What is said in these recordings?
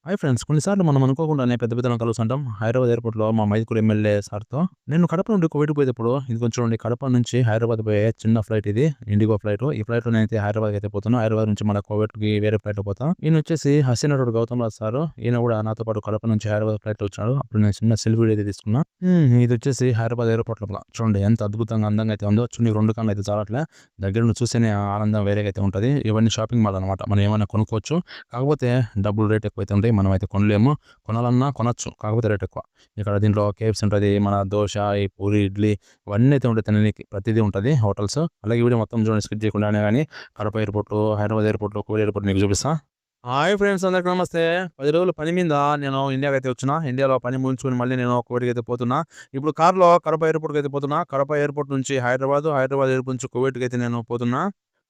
Hi friends. కొన్నిసార్లు మనం అనుకోకుండానే పెద్ద పెద్దలను కలుస్తుంటాం. హైదరాబాద్ ఎయిర్‌పోర్ట్‌లో మా మైదుకూరు ఎమ్మెల్యే సార్‌తో. నేను కడప నుండి కువైట్‌కి పోయేటప్పుడు ఇది కొంచెం చూడండి, కడప నుంచి హైదరాబాద్ పోయే చిన్న ఫ్లైట్ ఇది. IndiGo flight. ఈ ఫ్లైట్‌లో నేనైతే హైదరాబాద్‌కి అయితే పోతున్నా. హైదరాబాద్ నుంచి మళ్ళా కువైట్‌కి వేరే ఫ్లైట్‌లో పోతా. ఈయనొచ్చేసి హసీనా రోడ్ గౌతమ్ రాజ్ సారు. ఈయన కూడా నాతో పాటు కడప నుంచి హైదరాబాద్ ఫ్లైట్‌లో వచ్చాడు. అప్పుడు నేను చిన్న సెల్ఫీ వీడియో అయితే తీసుకున్నా. ఇదొచ్చేసి హైదరాబాద్ ఎయిర్‌పోర్ట్ లోపల. చూడండి ఎంత అద్భుతంగా, అందంగా అయితే ఉందో. చూడనీకి 2 కళ్ళు అయితే చాలట్లే. దగ్గర నుండి చూస్తేనే ఆ ఆనందం వేరేగా అయితే ఉంటది. ఇవన్నీ షాపింగ్ మాల్ అన్నమాట. మనం ఏమైనా కొనుక్కోవచ్చు. కాకపోతే డబ్బులు రేట్ ఎక్కువైతే ఉంటాయి. మనమైతే కొనలేము. కొనాలన్నా కొనొచ్చు. కాకపోతే రేట్ ఎక్కువ. ఇక్కడ దీంట్లో కేఎఫ్‌సీ ఉంటది. మన దోస, ఈ పూరి, ఇడ్లీ ఇవన్నీ అయితే ఉంటాయి తిననీకి. ప్రతిదీ ఉంటది హోటల్స్. అలాగే ఈ వీడియో మొత్తం చూడండి స్కిప్ చేయకుండానే గాని Kadapa airport, Hyderabad airport, Kuwait airport మీకు చూపిస్తా. హాయ్ ఫ్రెండ్స్, అందరికి నమస్తే. 10 రోజులు పని మీద నేను ఇండియాకైతే వచ్చిన. ఇండియాలో పని ముగించుకొని మళ్ళీ నేను కువైట్‌కైతే పోతున్నా. ఇప్పుడు కార్‌లో కడప ఎయిర్‌పోర్ట్‌కైతే పోతున్నా. కడప ఎయిర్‌పోర్ట్ నుంచి హైదరాబాద్, హైదరాబాద్ ఎయిర్‌పోర్ట్ నుంచి కువైట్‌కైతే నేను పోతున్నా.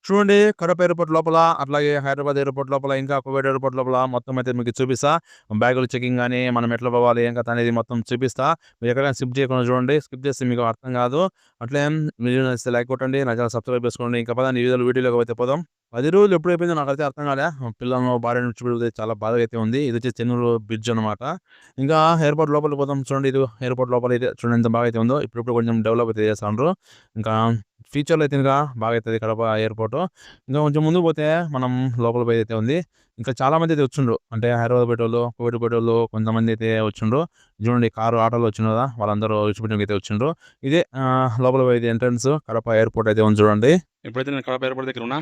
చూడండి, కడప ఎయిర్‌పోర్ట్ లోపల, అట్లాగే హైదరాబాద్ ఎయిర్‌పోర్ట్ లోపల, ఇంకా కువైట్ ఎయిర్‌పోర్ట్ లోపల మొత్తం అయితే మీకు చూపిస్తా. బ్యాగులు చెకింగ్ గాని, మనం ఎట్లా పోవాలి, ఏం కథ అనేది మొత్తం చూపిస్తా. మీరు ఎక్కడైనా స్కిప్ చేయకుండా చూడండి. స్కిప్ చేస్తే మీకు అర్థం కాదు. అట్లే వీడియో నచ్చితే లైక్ కొట్టండి. నా ఛానల్ సబ్స్క్రైబ్ చేసుకోండి. ఇంకా పదండి వీడియోలోకి అయితే పోదాం. 10 రోజులు ఎప్పుడైపోయిందో నాకైతే అర్థం కాలే. పిల్లలను, భార్యను విడిచిపెడితే చాలా బాధగా అయితే ఉంది. ఇదొచ్చేసి చెన్నూరు బ్రిడ్జ్ అనమాట. ఇంకా ఎయిర్‌పోర్ట్ లోపలికి పోదాం. చూడండి, ఇది ఎయిర్‌పోర్ట్ లోపల అయితే చూడండి ఎంత బాగా అయితే ఉందో. ఇప్పుడిప్పుడు కొంచెం డెవలప్ అయితే చేస్తాండ్రు. ఇంకా ఫ్యూచర్‌లో అయితే ఇంకా బాగా అయితది కడప ఎయిర్‌పోర్టు. ఇంకా కొంచెం ముందుకు పోతే మనం లోపలికి పోయేదైతే ఉంది. ఇంకా చాలా మంది అయితే వచ్చిండ్రు. అంటే హైదరాబాద్ పోయేటోళ్ళు, కువైట్ పోయేటోళ్ళు కొంతమంది అయితే వచ్చిండ్రు. చూడండి, కారు, ఆటోలో వచ్చిండ్రు కదా! వాళ్ళందరూ విడిచిపెట్టడానికి వచ్చిండ్రు. ఇదే లోపలికి పోయేది ఎంట్రన్స్. కడప ఎయిర్‌పోర్ట్ అయితే ఉంది చూడండి. ఇప్పుడైతే నేను కడప ఎయిర్‌పోర్ట్ దగ్గర ఉన్నా.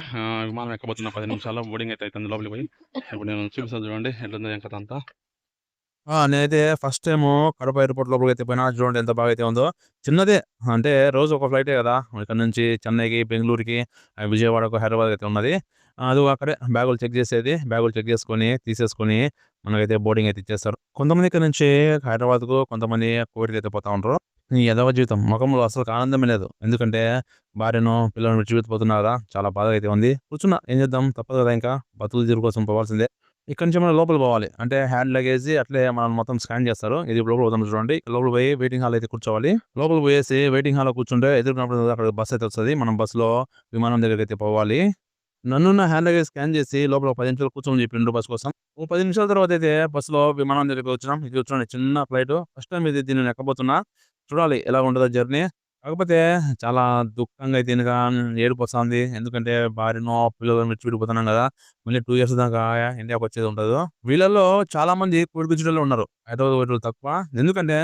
విమానం ఎక్కబోతున్నా 10 నిమిషాల్లో బోర్డింగ్ అయితే అయితుంది లోపలికి పోయి. ఇప్పుడు నేను చూపిస్తాను చూడండి ఎట్లుందో ఏం కథ అంతా. నేనైతే ఫస్ట్ టైము కడప ఎయిర్‌పోర్ట్ లోపలికైతే పోయినా. చూడండి ఎంత బాగా అయితే ఉందో. చిన్నదే. అంటే రోజు ఒక ఫ్లైటే గదా! ఇక్కడ నుంచి చెన్నైకి, బెంగుళూరుకి, విజయవాడకు, హైదరాబాద్‌కి అయితే ఉన్నది. అది అక్కడే బ్యాగులు చెక్ చేసేది. బ్యాగులు చెక్ చేసుకొని, తీసేసుకొని మనకైతే బోర్డింగ్ అయితే ఇచ్చేస్తారు. కొంతమంది ఇక్కడ నుంచి హైదరాబాద్‌కు, కొంతమంది కువైట్‌కైతే పోతా ఉంటారు. ఈ ఎదవ జీవితం మొఖంలో అసలుకి ఆనందమే లేదు. ఎందుకంటే భార్యను, పిల్లలను విడిచిపెట్టిపోతున్నా గదా! చాలా బాధగా అయితే ఉంది. కూర్చున్నా, ఏం చేద్దాం, తప్పదు గదా! ఇంకా బతుకుల తెరువు కోసం పోవాల్సిందే. ఇక్కడి నుంచి మనం లోపలికి పోవాలి. అంటే హ్యాండ్ లగేజ్ అట్లే మనల్ని మొత్తం స్కాన్ చేస్తారు. ఇది లోపలికి పోదాం చూడండి. లోపలికి పోయి వెయిటింగ్ హాల్ అయితే కూర్చోవాలి. లోపలికి పోయేసి వెయిటింగ్ హాల్‌లో కూర్చుంటే ఎదురుగా అక్కడ బస్ అయితే వస్తది. మనం బస్‌లో విమానం దగ్గరికైతే పోవాలి. నన్ను నా హ్యాండ్ లగేజ్ స్కాన్ చేసి లోపల ఒక 10 నిమిషాలు కూర్చోమని చెప్పిండ్రు బస్ కోసం. ఓ 10 నిమిషాల తర్వాత అయితే బస్‌లో విమానం దగ్గరికి వచ్చినాం. ఇది చూడండి చిన్న ఫ్లైటు. ఫస్ట్ టైమ్ దీన్ని ఎక్కబోతున్నా. చూడాలి ఎలా ఉంటదో జర్నీ. కాకపోతే చాలా దుఃఖంగా అయితే ఇంకా ఏడుపొస్తాంది. ఎందుకంటే భార్యను, పిల్లలను విడిచిపెట్టిపోతున్నాం గదా! మళ్ళీ 2 ఇయర్స్ దాకా ఇండియాకొచ్చేది ఉండదు. వీళ్ళలో చాలా మంది కోడిపిచ్చుటోళ్ళే ఉన్నారు. హైదరాబాద్ పోయేటోళ్ళు తక్కువ. ఎందుకంటే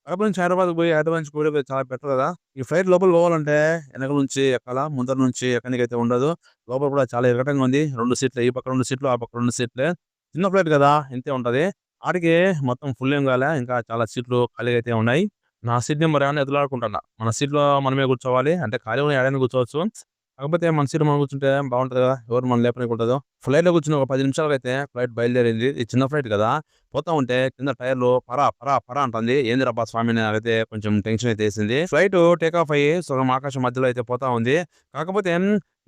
కడప నుంచి హైదరాబాద్‌కి పోయి, హైదరాబాద్ నుంచి కోడికి చాలా బెటర్ గదా! ఈ ఫ్లైట్ లోపలికి పోవాలంటే వెనక నుంచి ఎక్కాలా, ముందర నుంచి ఎక్కనికైతే ఉండదు. లోపల కూడా చాలా ఇరకటంగా ఉంది. 2 సీట్లే. ఈ పక్క 2 సీట్లు, ఆ పక్క 2 సీట్లే. చిన్న ఫ్లైట్ గదా! ఇంతే ఉంటది. ఆటికి మొత్తం ఫుల్ ఏం గాలే. ఇంకా చాలా సీట్లు ఖాళీగా అయితే ఉన్నాయి. నా సీట్ నెంబర్ ఏమన్నా ఎతులాడుకుంటున్నా. మన సీట్‌లో మనమే కూర్చోవాలి. అంటే ఖాళీగా ఉన్న ఏడైనా కూర్చోవచ్చు. కాకపోతే మన సీట్‌లో మనం కూర్చుంటే బావుంటది గదా! ఎవరు మనల్ని లేపనీకి ఉండదు. ఫ్లైట్‌లో కూర్చొని ఒక 10 నిమిషాలకైతే ఫ్లైట్ బయలుదేరింది. ఇది చిన్న ఫ్లైట్ గదా! పోతా ఉంటే కింద టైర్‌లు పరా, పరా, పరా అంటంది. ఏందిరబ్బా స్వామి, నాకైతే కొంచెం టెన్షన్ అయితే ఏసింది. ఫ్లైటు టేక్ ఆఫ్ అయ్యి సగం ఆకాశం మధ్యలో అయితే పోతా ఉంది. కాకపోతే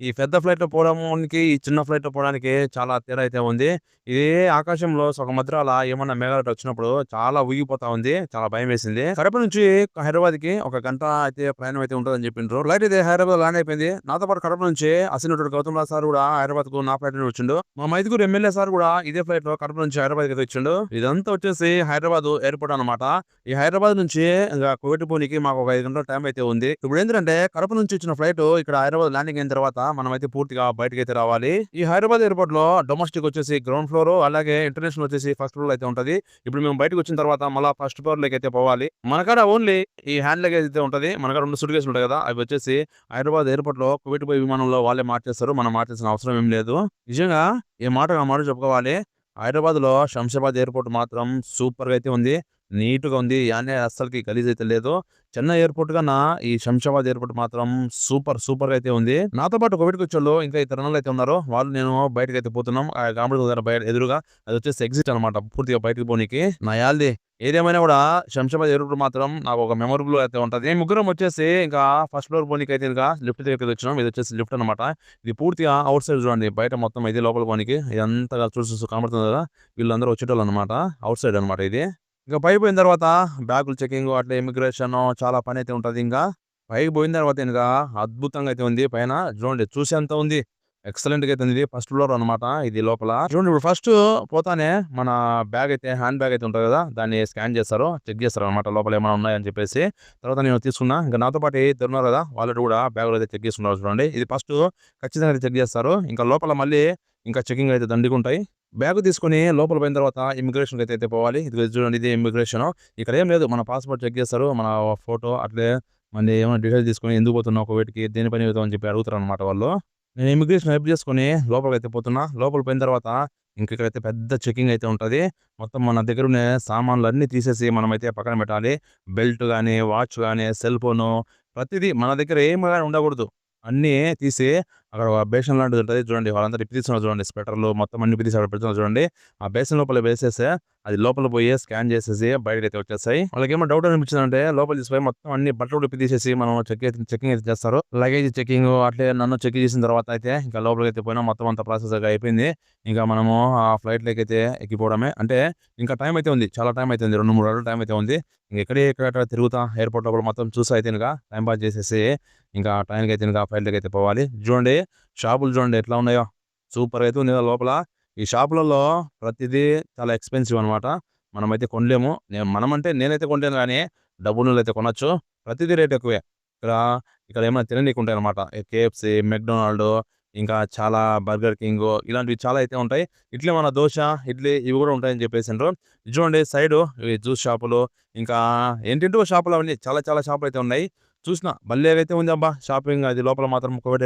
ఈ పెద్ద ఫ్లైట్‌లో పోవడానికి, ఈ చిన్న ఫ్లైట్‌లో పోవడానికి చాలా తేడా అయితే ఉంది. ఇది ఆకాశంలో సగం మధ్యలో అలా ఏమన్నా మేఘాలు వచ్చినప్పుడు చాలా ఊగిపోతా ఉంది. చాలా భయమేసింది. కడప నుంచి హైదరాబాద్‌కి ఒక గంట అయితే ప్రయాణం అయితే ఉంటదని చెప్పిండ్రు. ఫ్లైట్ అయితే హైదరాబాద్ ల్యాండ్ అయిపోయింది. నాతో పాటు కడప నుంచి అసినోటోడు గౌతమ్ రాజ్ సార్ కూడా హైదరాబాద్‌కు నా ఫ్లైట్‌లోనే వచ్చిండు. మా మైదుగురు ఎమ్మెల్యే సార్ కూడా ఇదే ఫ్లైట్‌లో కడప నుంచి హైదరాబాద్‌కి అయితే వచ్చిండు. ఇదంతా వచ్చేసి హైదరాబాద్ ఎయిర్‌పోర్ట్ అన్నమాట. ఈ హైదరాబాద్ నుంచి ఇంగ కువైట్ పోనీకి మాకు ఒక 5 గంటల టైం అయితే ఉంది. ఇప్పుడేంటంటే కడప నుంచి వచ్చిన ఫ్లైట్ ఇక్కడ హైదరాబాద్ ల్యాండింగ్ అయిన తర్వాత మనమైతే పూర్తిగా బయటికైతే రావాలి. ఈ హైదరాబాద్ ఎయిర్‌పోర్ట్‌లో డొమెస్టిక్ వచ్చేసి గ్రౌండ్ ఫ్లోర్, అలాగే ఇంటర్నేషనల్ వచ్చేసి ఫస్ట్ ఫ్లోర్‌లో అయితే ఉంటది. ఇప్పుడు మేము బయటకొచ్చిన తర్వాత మళ్ళా ఫస్ట్ ఫ్లోర్‌లోకైతే పోవాలి. మన కాడ ఓన్లీ ఈ హ్యాండ్ లగేజ్ అయితే ఉంటది. మన కాడ 2 సూట్ కేసులు ఉంటాయి కదా! అవి వచ్చేసి హైదరాబాద్ ఎయిర్‌పోర్ట్‌లో కువైట్ పోయే విమానంలో వాళ్ళే మార్చేస్తారు. మనం మార్చాల్సిన అవసరం ఏం లేదు. నిజంగా ఏ మాటకి ఆ మాట చెప్పుకోవాలి. హైదరాబాద్‌లో శంషాబాద్ ఎయిర్‌పోర్ట్ మాత్రం సూపర్‌గా అయితే ఉంది. నీట్‌గా ఉంది. యానే అస్సలకి గలీజ్ అయితే లేదు. చెన్నై ఎయిర్‌పోర్ట్ కన్నా ఈ శంషాబాద్ ఎయిర్‌పోర్ట్ మాత్రం సూపర్‌గా అయితే ఉంది. నాతో పాటు కువైట్‌కొచ్చోళ్ళు ఇంకా ఇద్దరు అన్నలైతే ఉన్నారు. వాళ్ళు నేను బయటకైతే పోతున్నాం. గాంబీడి దగ్గర ఎదురుగా అదొచ్చేసి ఎగ్జిట్ అనమాట. పూర్తిగా బయటకి పోనీకి. నా యాల్ది. ఏదేమైనా గూడా శంషాబాద్ ఎయిర్‌పోర్ట్ మాత్రం నాకు ఒక మెమరబుల్ అయితే ఉంటది. మేము ముగ్గురం వచ్చేసి ఇంకా ఫస్ట్ ఫ్లోర్ పోనీకైతే ఇంకా లిఫ్ట్ దగ్గరికైతే వచ్చినాం. ఇదొచ్చేసి లిఫ్ట్ అనమాట. ఇది పూర్తిగా ఔట్ సైడ్ చూడండి. బయట మొత్తం ఇది లోపల పోనీకి. ఇదంతా చూస్తూ కనబడుతుంది గదా! వీళ్ళందరూ వచ్చేటోళ్ళనమాట. ఔట్ సైడ్ అనమాట ఇది. ఇక పైకి పోయిన తర్వాత బ్యాగులు చెకింగు, అట్లా ఇమిగ్రేషను చాలా పనైతే ఉంటది ఇంకా. పైకి పోయిన తర్వాత ఇంకా అద్భుతంగా అయితే ఉంది పైన. చూడండి చూసేంత ఉంది. ఎక్సలెంట్‌గా అయితే ఉంది. ఇది ఫస్ట్ ఫ్లోర్ అన్నమాట ఇది లోపల. చూడండి ఇప్పుడు ఫస్ట్ పోతానే మన బ్యాగ్ అయితే హ్యాండ్ బ్యాగ్ అయితే ఉంటది కదా! దాన్ని స్కాన్ చేస్తారు. చెక్ చేస్తారన్నమాట లోపల ఏమైనా ఉన్నాయని చెప్పేసి. తర్వాత నేను తీసుకున్నా. ఇంక నాతో పాటు ఇద్దరున్నారు కదా! వాళ్ళు కూడా బ్యాగులు అయితే చెక్ చేసుకున్నారు చూడండి. ఇది ఫస్ట్ ఖచ్చితంగా అయితే చెక్ చేస్తారు. ఇంకా లోపల మళ్ళీ ఇంకా చెకింగ్ అయితే దండిగుంటాయి. బ్యాగ్ తీసుకొని లోపల పోయిన తర్వాత ఇమ్మిగ్రేషన్‌కి అయితే పోవాలి. ఇదిగో చూడండి ఇది ఇమ్మిగ్రేషను. ఇక్కడ ఏం లేదు. మన పాస్‌పోర్ట్ చెక్ చేస్తారు. మన ఫోటో అట్లే మళ్ళీ ఏమైనా డీటెయిల్స్ తీసుకొని ఎందుకు పోతున్నావు కువైట్‌కి, దేని పని పోతావు అని చెప్పి అడుగుతారన్నమాట వాళ్ళు. నేను ఇమిగ్రేషన్ హెల్ప్ చేసుకొని లోపలికైతే పోతున్నా. లోపలికి పోయిన తర్వాత ఇంక ఇక్కడైతే పెద్ద చెకింగ్ అయితే ఉంటది. మొత్తం మన దగ్గరున్న సామాన్లన్నీ తీసేసి మనమైతే పక్కన పెట్టాలి. బెల్ట్ గాని, వాచ్ గాని, సెల్ ఫోను ప్రతిదీ మన దగ్గర ఏమి గాని ఉండకూడదు. అన్నీ తీసి అక్కడ ఒక బేషన్ లాంటిది ఉంటది చూడండి. వాళ్ళంతా ఇప్పి తీస్తున్నారు చూడండి. స్వెటర్‌లు మొత్తం అన్ని ఇప్పి తీసి అక్కడ పెడుతున్నారు చూడండి. ఆ బేషన్ లోపల వేసేస్తే అది లోపల పోయి స్కాన్ చేసేసి బయటకైతే వచ్చేస్తాయి. వాళ్ళకేమో డౌట్ అనిపించిందంటే లోపల తీసుకుపోయి మొత్తం అన్ని బట్టలు కూడా ఇప్పి తీసేసి మనం చెకింగ్ అయితే చేస్తారు. లగేజ్ చెకింగ్ అట్లే నన్ను చెక్ చేసిన తర్వాత అయితే ఇంకా లోపలికైతే పోయినా మొత్తం అంతా ప్రాసెస్ అయితే అయిపోయింది. ఇంకా మనము ఆ ఫ్లైట్‌లోకైతే ఎక్కిపోవడమే. అంటే ఇంకా టైం అయితే ఉంది. చాలా టైం అయితే ఉంది. 2, 3 గంటలు టైం అయితే ఉంది. ఇంక ఇక్కడ తిరుగుతా ఎయిర్‌పోర్ట్‌లో కూడా మొత్తం చూసి అయితే ఇనక టైమ్ పాస్ చేసేసి ఇంకా ట్రైన్‌కైతే ఇనక ఫ్లైట్‌లోకైతే పోవాలి. చూడండి షాపులు చూడండి ఎట్లా ఉన్నాయో. సూపర్‌గా అయితే ఉంది కదా లోపల. ఈ షాపులలో ప్రతిదీ చాలా ఎక్స్‌పెన్సివ్ అనమాట. మనమైతే కొనలేము. మనమంటే నేనైతే కొంటాను గానీ డబ్బున్నోళ్ళైతే కొనొచ్చు. ప్రతిదీ రేట్ ఎక్కువే. ఇక్కడ ఇక్కడ ఏమైనా తిననీకి ఉంటాయన్నమాట. కేఎఫ్‌సీ, మెక్‌డొనాల్డ్ ఇంకా చాలా బర్గర్ కింగు ఇలాంటివి చాలా అయితే ఉంటాయి. ఇట్లే మన దోస, ఇడ్లీ ఇవి కూడా ఉంటాయని చెప్పేసిండ్రు. ఇది చూడండి సైడు ఇవి జ్యూస్ షాపులు ఇంకా ఏంటేంటో షాపులు అవన్నీ చాలా చాలా షాపులయితే ఉన్నాయి. చూసిన భలేగైతే ఉందబ్బా! షాపింగ్ అది లోపల మాత్రం కువైట్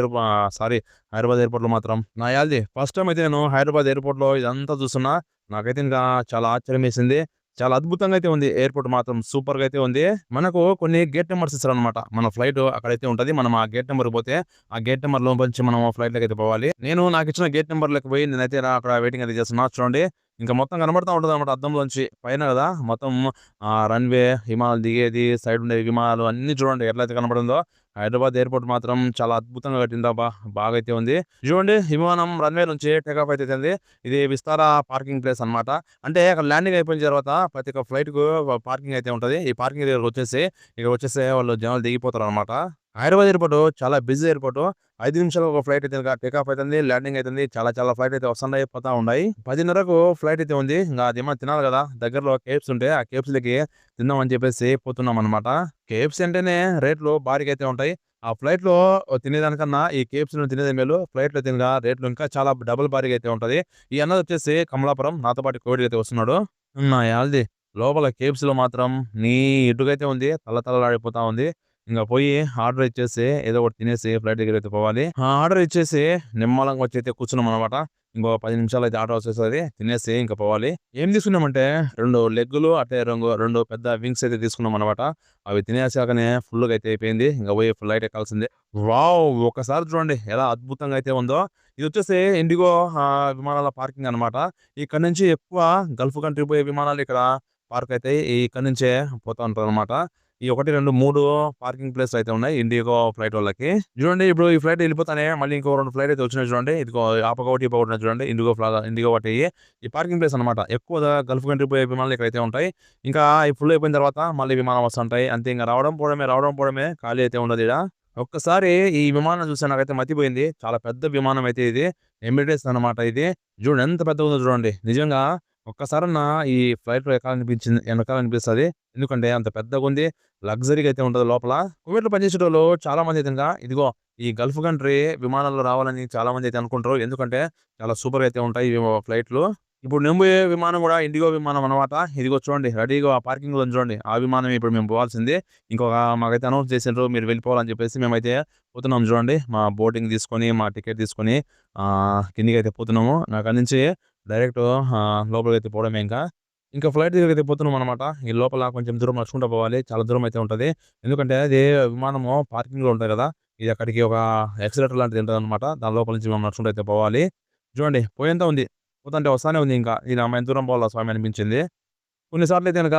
సారీ హైదరాబాద్ ఎయిర్‌పోర్ట్‌లో మాత్రం. నా యాల్ది ఫస్ట్ టైమ్ అయితే నేను హైదరాబాద్ ఎయిర్‌పోర్ట్‌లో ఇదంతా చూస్తున్నా. నాకైతే ఇంకా చాలా ఆశ్చర్యమేసింది. చాలా అద్భుతంగా అయితే ఉంది. ఎయిర్‌పోర్ట్ మాత్రం సూపర్‌గా అయితే ఉంది. మనకు కొన్ని గేట్ నంబర్స్ ఇస్తారనమాట. మన ఫ్లైట్ అక్కడైతే ఉంటది. మనం ఆ గేట్ నంబర్‌కి పోతే, ఆ గేట్ నంబర్‌లో నుంచి మనం ఫ్లైట్‌లోకైతే పోవాలి. నేను నాకిచ్చిన గేట్ నంబర్‌లోకి పోయి నేనైతే అక్కడ వెయిటింగ్ అయితే చేస్తున్నా. చూడండి ఇంక మొత్తం కనబడతా ఉంటదనమాట అద్దంలోంచి. పైన గదా! మొత్తం రన్‌వే, విమానాలు దిగేది, సైడ్ ఉండే విమానాలు అన్నీ చూడండి ఎట్లయితే కనబడుందో. హైదరాబాద్ ఎయిర్‌పోర్ట్ మాత్రం చాలా అద్భుతంగా కట్టిండ్రబ్బా! బాగైతే ఉంది. చూడండి విమానం రన్‌వే నుంచి టేకాఫ్ అయితే అయితుంది. ఇది విస్తారా పార్కింగ్ ప్లేస్ అనమాట. అంటే అక్కడ ల్యాండింగ్ అయిపోయిన తర్వాత ప్రతి ఒక్క ఫ్లైట్‌కు పార్కింగ్ అయితే ఉంటది. ఈ పార్కింగ్ దగ్గరకొచ్చేసి ఇక్కడికొచ్చేస్తే వాళ్ళు జనాలు దిగిపోతారనమాట. హైదరాబాద్ ఎయిర్‌పోర్ట్ చాలా బిజీ ఎయిర్‌పోర్ట్. 5 నిమిషాలకు ఒక ఫ్లైట్ అయితే గనుక టేకాఫ్ అయితుంది. ల్యాండింగ్ అయితుంది. చాలా చాలా ఫ్లైట్ అయితే వస్తున్నాయి, పోతా ఉన్నాయి. 10:30కు ఫ్లైట్ అయితే ఉంది. ఇంగ అదేమన్నా తినాలి గదా! దగ్గరలో కేఎఫ్‌సీ ఉంటే ఆ కేఎఫ్‌సీలకి తిందామని చెప్పేసి పోతున్నామనమాట. కేఎఫ్‌సీ అంటేనే రేట్లు భారీగా అయితే ఉంటాయి. ఆ ఫ్లైట్‌లో తినేదానికన్నా ఈ కేఎఫ్‌సీలో తినేదే మేలు. ఫ్లైట్‌లో తినగా రేట్లు ఇంకా చాలా డబుల్ భారీగా అయితే ఉంటది. ఈ అన్నదొచ్చేసి కమలాపురం నాతో పాటు కోవిడ్‌కి అయితే వస్తున్నాడు. నా యాల్ది లోపల కేఎఫ్‌సీలో మాత్రం నీట్‌గా అయితే ఉంది. తళతళలాడిపోతా ఉంది. ఇంగ పోయి ఆర్డర్ ఇచ్చేసి ఏదో ఒకటి తినేసి ఫ్లైట్ దగ్గరైతే పోవాలి. ఆ ఆర్డర్ ఇచ్చేసి నిమ్మలంగా వచ్చి అయితే కూర్చున్నామనమాట. ఇంకో 10 నిమిషాలైతే ఆర్డర్ వచ్చేస్తది. తినేసి ఇంక పోవాలి. ఏం తీసుకున్నామంటే 2 లెగ్గులు అట్లే 2 పెద్ద వింగ్స్ అయితే తీసుకున్నామనమాట. అవి తినేసాకనే ఫుల్‌గా అయితే అయిపోయింది. ఇంక పోయి ఫ్లైట్ ఎక్కాల్సిందే. వావ్! ఒక్కసారి చూడండి ఎలా అద్భుతంగా అయితే ఉందో. ఇదొచ్చేసి ఇండిగో విమానాల పార్కింగ్ అనమాట. ఇక్కడి నుంచి ఎక్కువ గల్ఫ్ కంట్రీ పోయే విమానాలు ఇక్కడ పార్క్ అయితాయి. ఇక్కడి నుంచే పోతా ఉంటారనమాట. ఈ 1, 2, 3 పార్కింగ్ ప్లేస్‌లు అయితే ఉన్నాయి. ఇండిగో ఫ్లైట్ వాళ్ళకి. చూడండి ఇప్పుడు ఈ ఫ్లైట్ ఎళ్ళిపోతానే మళ్ళీ ఇంకో 2 ఫ్లైట్ అయితే వచ్చినాయి చూడండి. ఇదిగో ఆ పక్క ఒకటి, ఈ పక్క ఒకటి ఉన్నాయి చూడండి. ఇండిగో వాటి ఈ పార్కింగ్ ప్లేస్ అనమాట. ఎక్కువగా గల్ఫ్ కంట్రీ పోయే విమానాలు ఇక్కడైతే ఉంటాయి. ఇంకా ఈ ఫుల్ అయిపోయిన తర్వాత మళ్ళీ విమానం వస్తుంటాయి. అంతే ఇంక రావడం, పోవడమే, రావడం, పోవడమే. ఖాళీ అయితే ఉండదిడ. ఒక్కసారి ఈ విమానం చూస్తే నాకైతే మతిపోయింది. చాలా పెద్ద విమానం అయితే ఇది. ఎమిరేట్స్ అనమాట ఇది. చూడండి ఎంత పెద్దగుందో చూడండి. నిజంగా ఒక్కసారన్నా ఈ ఫ్లైట్‌లో ఎనకాలనిపిస్తది. ఎందుకంటే అంత పెద్దగుంది. లగ్జరీగా అయితే ఉంటది లోపల. కువైట్‌లో పనిచేసేటోళ్ళు చాలా మంది అయితే గనక ఇదిగో ఈ గల్ఫ్ కంట్రీ విమానాల్లో రావాలని చాలా మంది అయితే అనుకుంటారు. ఎందుకంటే చాలా సూపర్‌గా అయితే ఉంటాయి ఇవి ఫ్లైట్‌లు. ఇప్పుడు నేను పోయే విమానం గూడా ఇండిగో విమానం అనమాట. ఇదిగో చూడండి రెడీగా ఆ పార్కింగ్‌లో ఉంది చూడండి. ఆ విమానమే ఇప్పుడు మేము పోవాల్సింది. ఇంకొక మాకైతే అనౌన్స్ చేసిండ్రు మీరు వెళ్ళిపోవాలని చెప్పేసి మేమైతే పోతున్నాం చూడండి. మా బోర్డింగ్ తీసుకొని, మా టికెట్ తీసుకొని కిందికైతే పోతున్నాము. అక్కడి నుంచి డైరెక్ట్ లోపలికైతే పోవడమే ఇంకా. ఇంకా ఫ్లైట్ దగ్గరికైతే పోతున్నామనమాట. ఈ లోపల కొంచెం దూరం నడుచుకుంటా పోవాలి. చాలా దూరం అయితే ఉంటది. ఎందుకంటే అది విమానము పార్కింగ్‌లో ఉంటది కదా! ఇది అక్కడికి ఒక యాక్సిలరేటర్ లాంటిది ఉంటదనమాట. దాని లోపల నుంచి మనం నడుచుకుంటూ అయితే పోవాలి. చూడండి పోయేంత ఉంది. పోతంటే వస్తానే ఉంది ఇంకా. ఇది అమ్మ ఎంత దూరం పోవాలా స్వామి అనిపించింది. కొన్ని సార్లయితే గనక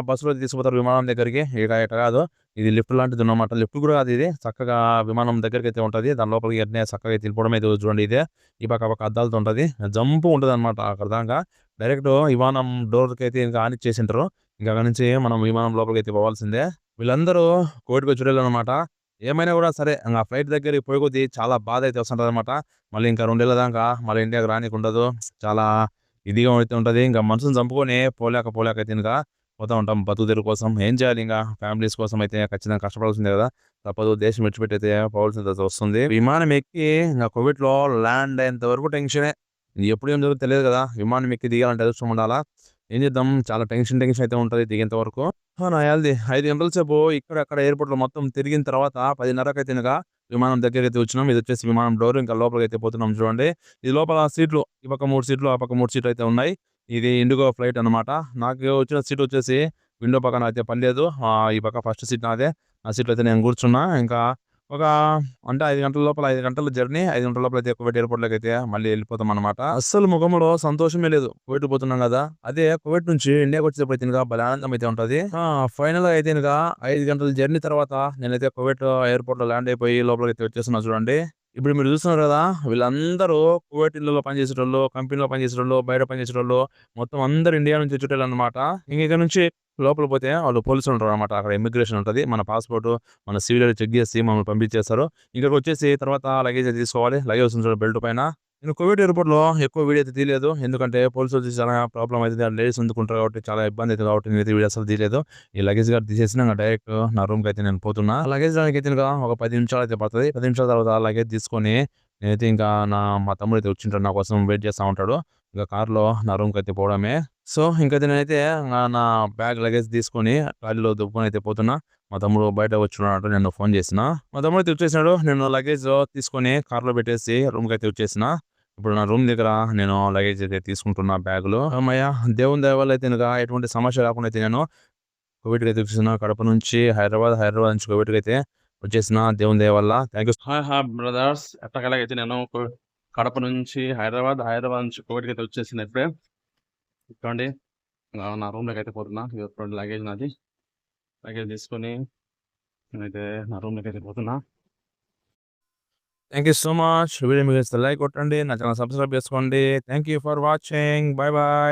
బస్సులో తీసుకుపోతారు విమానం దగ్గరికి. ఇట కాదు. ఇది లిఫ్ట్ లాంటిదన్నమాట. లిఫ్ట్ కూడా కాదు ఇది. చక్కగా విమానం దగ్గరికైతే ఉంటది. దాని లోపలికి వెంటనే చక్కగా అయితే వెళ్ళిపోవడమే ఇదిగో చూడండి ఇదే. ఈ పక్క ఆ పక్క అద్దాలతో ఉంటది. జంప్ ఉంటదనమాట అక్కడి దాకా. డైరెక్ట్ విమానం డోర్‌కైతే ఇంక ఆనిచ్చేసింటారు. ఇంక అక్కడి నుంచి మనం విమానం లోపలికైతే పోవాల్సిందే. వీళ్ళందరూ కోవిడ్‌కి వచ్చేటోళ్ళనమాట. ఏమైనా గూడా సరే ఆ ఫ్లైట్ దగ్గరికి పోయే కొద్దీ చాలా బాధైతే వస్తుంటదనమాట. మళ్ళీ ఇంకా 2 ఏళ్ల దాకా మళ్ళీ ఇండియాకి రానీకుండదు. చాలా ఇదిగా అయితే ఉంటది. ఇంక మనసుని చంపుకొని పోలేక అయితే ఇంక పోతా ఉంటాం బతుకు తెరువు కోసం. ఏం చేయాలి ఇంగ ఫ్యామిలీస్ కోసం అయితే ఖచ్చితంగా కష్టపడాల్సిందే గదా! తప్పదు. దేశం విడిచిపెట్టయితే పోవాల్సిందైతే వస్తుంది. విమానం ఎక్కి ఇంగ కువైట్‌లో ల్యాండ్ అయ్యేంత వరకు టెన్షనే. ఎప్పుడు ఏం జరుగుతుందో తెలియదు గదా! విమానం ఎక్కి దిగాలంటే అదృష్టం ఉండాలా. ఏం చేద్దాం చాలా టెన్షన్ అయితే ఉంటది దిగేంత వరకు. నా యాల్ది 5 గంటల సేపు ఇక్కడ, అక్కడ ఎయిర్‌పోర్ట్‌లో మొత్తం తిరిగిన తర్వాత 10:30కైతే ఇంక విమానం దగ్గరికైతే వచ్చినాం. ఇదొచ్చేసి విమానం డోర్. ఇంకా లోపలికైతే పోతున్నాం చూడండి. ఇది లోపల సీట్లు ఈ పక్క 3 సీట్లు, ఆ పక్క 3 సీట్లు అయితే ఉన్నాయి. ఇది ఇండిగో ఫ్లైట్ అనమాట. నాకు వచ్చిన సీట్ వచ్చేసి విండో పక్కన అయితే పనిలేదు. ఈ పక్క ఫస్ట్ సీట్ నాదే. ఆ సీట్‌లో అయితే నేను కూర్చున్నా. ఇంకా ఒక అంటే 5 గంటల లోపల 5 గంటల జర్నీ. 5 గంటల లోపల అయితే కువైట్ ఎయిర్‌పోర్ట్‌లోకైతే మళ్ళీ ఎళ్ళిపోతామనమాట. అస్సలు మొఖంలో సంతోషమే లేదు. కువైట్‌కి పోతున్నాం గదా! అదే కువైట్ నుంచి ఇండియాకొచ్చేటప్పుడైతే ఇంక భలే ఆనందం అయితే ఉంటది. ఫైనల్‌గా అయితే ఇంక 5 గంటల జర్నీ తర్వాత నేనైతే కువైట్ ఎయిర్‌పోర్ట్‌లో ల్యాండ్ అయిపోయి లోపలికైతే వచ్చేస్తున్నా చూడండి. ఇప్పుడు మీరు చూస్తున్నారు గదా! వీళ్ళందరూ కువైట్ ఇళ్లలో పనిచేసేటోళ్ళు, కంపెనీలో పనిచేసేటోళ్ళు, బయట పనిచేసేటోళ్ళు మొత్తం అందరూ ఇండియా నుంచి వచ్చేటోళ్ళనమాట. ఇక్కడ నుంచి లోపలికి పోతే వాళ్ళు పోలీసులుంటారనమాట. అక్కడ ఇమిగ్రేషన్ ఉంటది. మన పాస్‌పోర్ట్, మన సివిల్ అది చెక్ చేసి మమ్మల్ని పంపించేస్తారు. ఇక్కడికొచ్చేసి తర్వాత లగేజ్ అది తీసుకోవాలి. లగేజ్ ఉంది చూడు బెల్ట్ పైన. నేను కువైట్ ఎయిర్‌పోర్ట్‌లో ఎక్కువ వీడియో అయితే తీయలేదు. ఎందుకంటే పోలీసులు చూసి చాలా ప్రాబ్లమ్ అయితది. లేడీస్ ఎందుకుంటారు కాబట్టి చాలా ఇబ్బంది అయితది కాబట్టి నేనైతే వీడియో అసలు తీయలేదు. ఈ లగేజ్ గార్డ్ తీసేసిన ఇంగ డైరెక్ట్ నా రూమ్‌కైతే నేను పోతున్నా. లగేజ్ రానికైతే ఇంకా ఒక 10 నిమిషాలైతే పడతది. 10 నిమిషాల తర్వాత లగేజ్ తీసుకొని నేనైతే ఇంకా మా తమ్ముడైతే వచ్చింటాడు. నా కోసం వెయిట్ చేస్తా ఉంటాడు. ఇంక కార్‌లో నా రూమ్‌కైతే పోవడమే. సో, ఇంకైతే నేనైతే నా బ్యాగ్ లగేజ్ తీసుకొని ట్రాలీలో దుబ్బుకొనైతే పోతున్నా. మా తమ్ముడు బయట వచ్చున్నాడు. నేను ఫోన్ చేసిన. మా తమ్ముడైతే వచ్చేసినాడు. నేను లగేజ్ తీసుకొని కార్‌లో పెట్టేసి రూమ్‌కైతే వచ్చేసిన. ఇప్పుడు నా రూమ్ దగ్గర నేను లగేజ్ అయితే తీసుకుంటున్నా బ్యాగ్‌లో. హమ్మయ్య! దేవుని దయ వల్ల అయితే గనక ఎటువంటి సమస్య రాకుండా అయితే నేను కువైట్‌కైతే వచ్చేసిన. కడప నుంచి హైదరాబాద్, హైదరాబాద్ నుంచి కువైట్‌కైతే వచ్చేసిన దేవుని దయ వల్ల. Thank you. Hi brothers. ఎట్టకేలాగైతే నేను కడప నుంచి హైదరాబాద్, హైదరాబాద్ నుంచి కువైట్‌కైతే వచ్చేసాను ఇప్పుడే. చూడండి నా రూమ్‌లోకైతే పోతున్నా. ఇదిగో చూడండి లగేజ్ నాది. లగేజ్ తీసుకొని నేనైతే నా రూమ్‌లోకైతే పోతున్నా. Thank you so much. Video మీకు నచ్చితే లైక్ కొట్టండి. నా ఛానెల్ సబ్స్క్రైబ్ చేసుకోండి. Thank you for watching. By by.